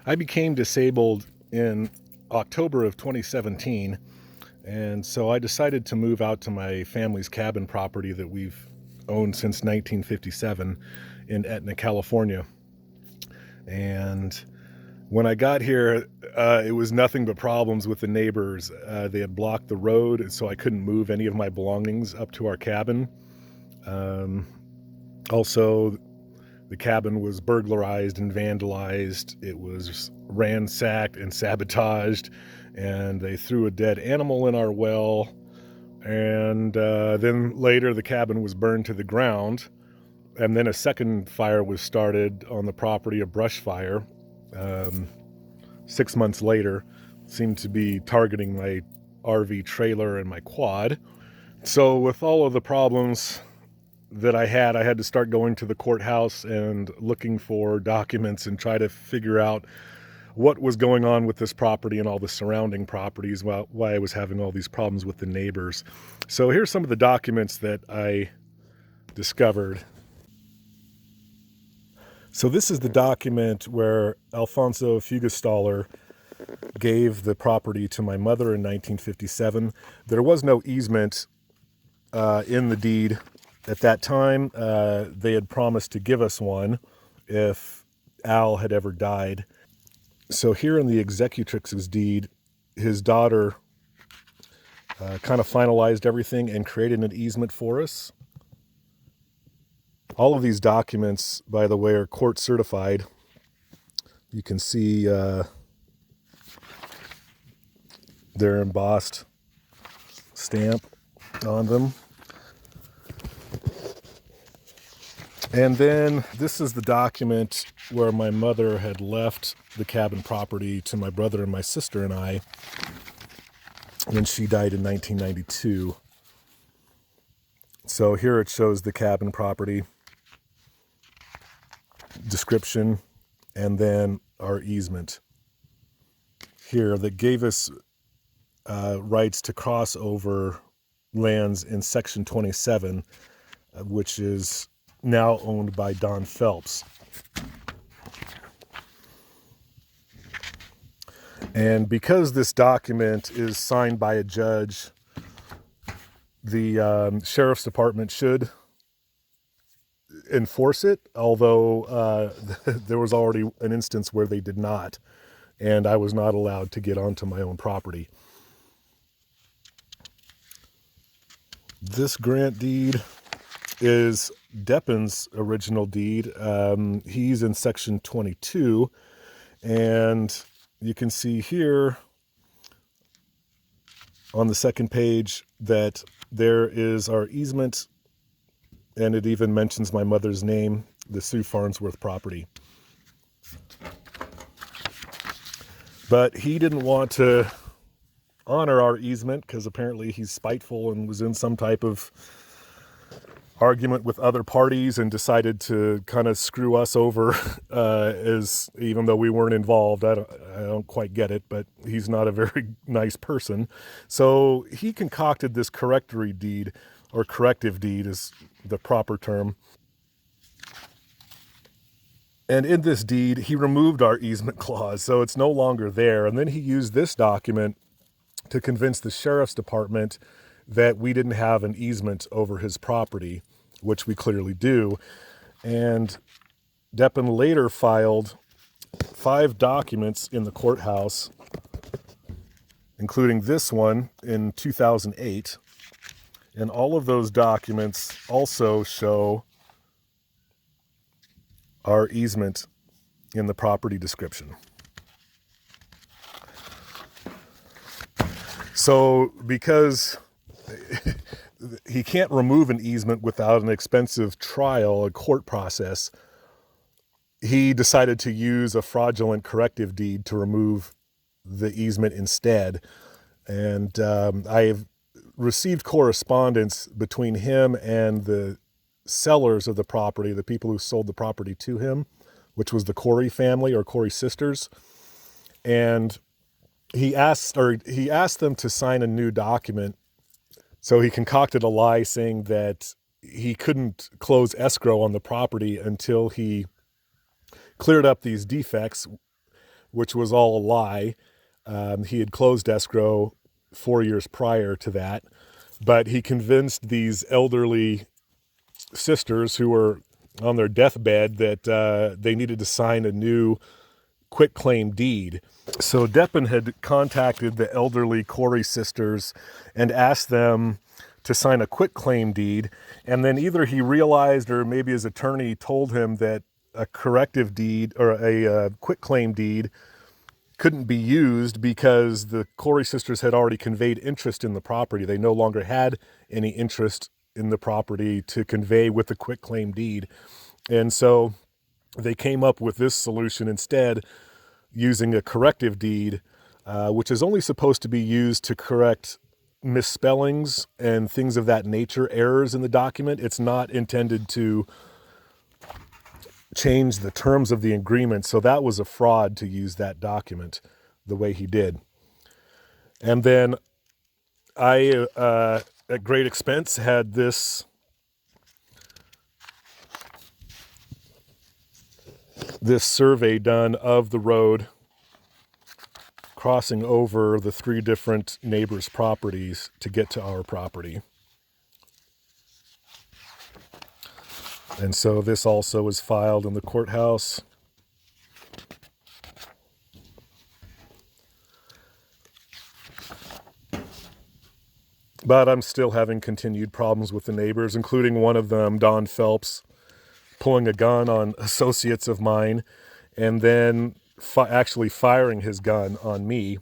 I became disabled in October of 2017, and so I decided to move out to my family's cabin property that we've owned since 1957 in Etna, California. And when I got here, it was nothing but problems with the neighbors. They had blocked the road, so I couldn't move any of my belongings up to our cabin. Also, the cabin was burglarized and vandalized. It was ransacked and sabotaged, and they threw a dead animal in our well. And then later, the cabin was burned to the ground. And then a second fire was started on the property, a brush fire. 6 months later, seemed to be targeting my RV trailer and my quad. So with all of the problems that I had to start going to the courthouse and looking for documents and try to figure out what was going on with this property and all the surrounding properties, why I was having all these problems with the neighbors. So here's some of the documents that I discovered. So this is the document where Alfonso Fugestaller gave the property to my mother in 1957. There was no easement in the deed at that time. They had promised to give us one if Al had ever died. So here in the executrix's deed, his daughter kind of finalized everything and created an easement for us. All of these documents, by the way, are court certified. You can see their embossed stamp on them. And then this is the document where my mother had left the cabin property to my brother and my sister and I when she died in 1992. So here it shows the cabin property description and then our easement here that gave us rights to cross over lands in section 27, which is now owned by Don Phelps. And because this document is signed by a judge, the sheriff's department should enforce it, although there was already an instance where they did not, and I was not allowed to get onto my own property. This grant deed is Deppin's original deed. He's in section 22, and you can see here on the second page that there is our easement, and it even mentions my mother's name, the Sue Farnsworth property. But he didn't want to honor our easement because apparently he's spiteful and was in some type of argument with other parties and decided to kind of screw us over, as even though we weren't involved. I don't quite get it, but he's not a very nice person. So he concocted this correctory deed, or corrective deed is the proper term. And in this deed, he removed our easement clause, so it's no longer there. And then he used this document to convince the sheriff's department that we didn't have an easement over his property, which we clearly do. And Deppin later filed 5 documents in the courthouse, including this one in 2008. And all of those documents also show our easement in the property description. So because he can't remove an easement without an expensive trial, a court process, he decided to use a fraudulent corrective deed to remove the easement instead. And I've received correspondence between him and the sellers of the property, the people who sold the property to him, which was the Corey family or Corey sisters. And he asked them to sign a new document. So he concocted a lie saying that he couldn't close escrow on the property until he cleared up these defects, which was all a lie. He had closed escrow 4 years prior to that, but he convinced these elderly sisters who were on their deathbed that they needed to sign a new quitclaim deed. So Deppen had contacted the elderly Corey sisters and asked them to sign a quitclaim deed, and then either he realized or maybe his attorney told him that a corrective deed or a quitclaim deed couldn't be used because the Corey sisters had already conveyed interest in the property. They no longer had any interest in the property to convey with the quitclaim deed. And so they came up with this solution instead, using a corrective deed, which is only supposed to be used to correct misspellings and things of that nature, errors in the document. It's not intended to change the terms of the agreement. So that was a fraud to use that document the way he did. And then I, at great expense, had this survey done of the road crossing over the 3 different neighbors' properties to get to our property. And so this also was filed in the courthouse. But I'm still having continued problems with the neighbors, including one of them, Don Phelps, pulling a gun on associates of mine and then actually firing his gun on me.